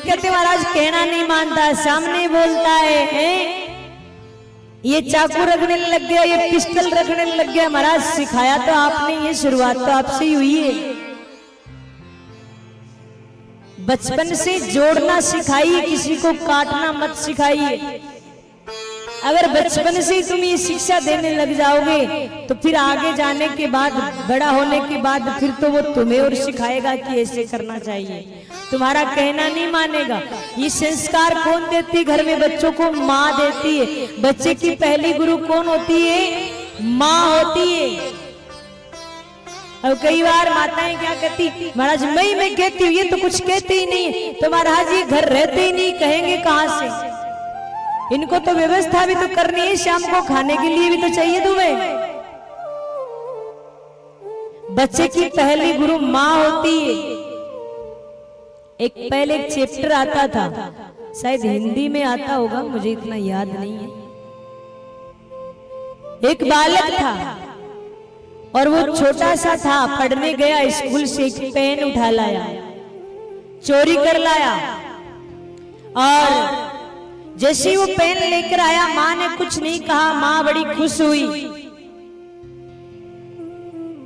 कहते महाराज कहना नहीं मानता, सामने बोलता है? ये चाकू रखने लग गया, ये पिस्टल रखने लग गया। महाराज सिखाया तो आपने, ये शुरुआत तो आपसे ही हुई है। बचपन से जोड़ना सिखाइए, किसी को काटना मत सिखाइए। अगर बचपन से तुम ये शिक्षा देने लग जाओगे तो फिर आगे जाने के बाद, बड़ा होने के बाद फिर तो वो तुम्हें और सिखाएगा कि ऐसे करना चाहिए। तुम्हारा कहना नहीं मानेगा। ये संस्कार कौन देती है घर में बच्चों को? माँ देती है। बच्चे की पहली गुरु कौन होती है? माँ होती है। अब कई बार माताएं क्या कहती, महाराज मैं कहती हूँ, ये तो कुछ कहते ही नहीं। तो महाराज ये घर रहते ही नहीं, कहेंगे कहां से? इनको तो व्यवस्था भी तो करनी है, शाम को खाने के लिए भी तो चाहिए तुम्हें। बच्चे की पहली गुरु माँ होती है। पहले एक चैप्टर आता था, शायद हिंदी में आता होगा, मुझे इतना याद नहीं है। एक बालक था और वो छोटा सा था, पढ़ने गया, स्कूल से एक पेन उठा लाया, चोरी कर लाया। और जैसे वो पेन लेकर आया, माँ ने कुछ नहीं कहा, माँ बड़ी खुश हुई।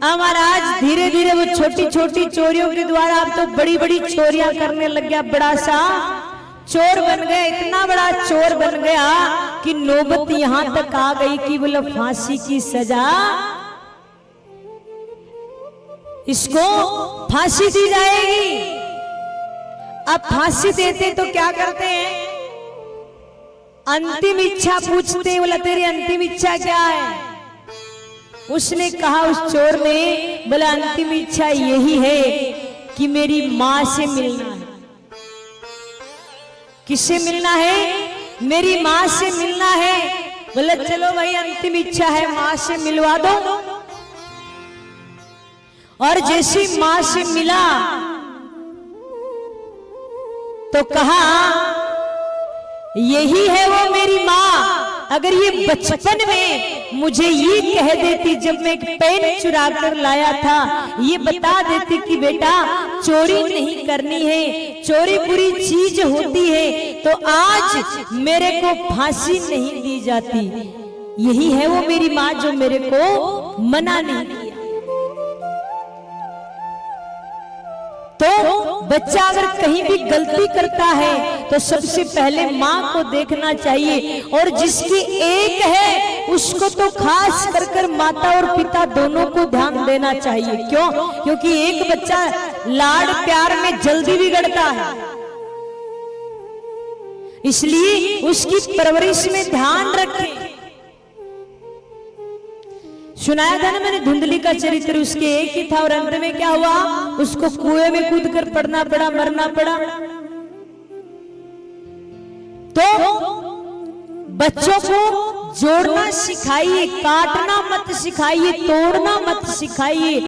महाराज धीरे धीरे वो छोटी छोटी चोरियों के द्वारा अब तो बड़ी बड़ी चोरियां करने लग गया, बड़ा सा चोर बन गया। इतना बड़ा चोर बन गया कि नौबत यहां तक आ गई कि बोले फांसी की सजा, इसको फांसी दी जाएगी। अब फांसी देते तो क्या करते हैं? अंतिम इच्छा पूछते, बोला तेरी अंतिम इच्छा क्या है? उसने कहा, उस चोर ने बोला अंतिम इच्छा यही है कि मेरी माँ से मिलना है। किससे मिलना है? मेरी माँ से मिलना है। बोला चलो भाई, अंतिम इच्छा है, माँ से मिलवा दो। और जैसी माँ से मिला तो कहा यही है वो मेरी माँ। अगर ये बचपन में मुझे ये कह देती, जब मैं एक पेन चुरा कर लाया था, ये बता देती कि बेटा चोरी नहीं करनी है, चोरी बुरी चीज होती है, तो आज मेरे को फांसी नहीं दी जाती। यही है वो मेरी माँ जो मेरे को मना नहीं किया। तो बच्चा अगर कहीं भी गलती करता है तो सबसे पहले माँ को देखना चाहिए, और जिसकी एक है उसको तो खास कर माता और पिता दोनों को ध्यान देना चाहिए। क्यों? क्योंकि एक बच्चा लाड़ प्यार में जल्दी बिगड़ता है, इसलिए उसकी परवरिश में ध्यान रखें। सुनाया था ना मैंने धुंधली का चरित्र, उसके एक ही था और अंत में क्या हुआ? उसको कुएं में कूद कर पड़ना पड़ा, मरना पड़ा। तो बच्चों को जोड़ना सिखाइए, काटना मत सिखाइए, तोड़ना मत सिखाइए।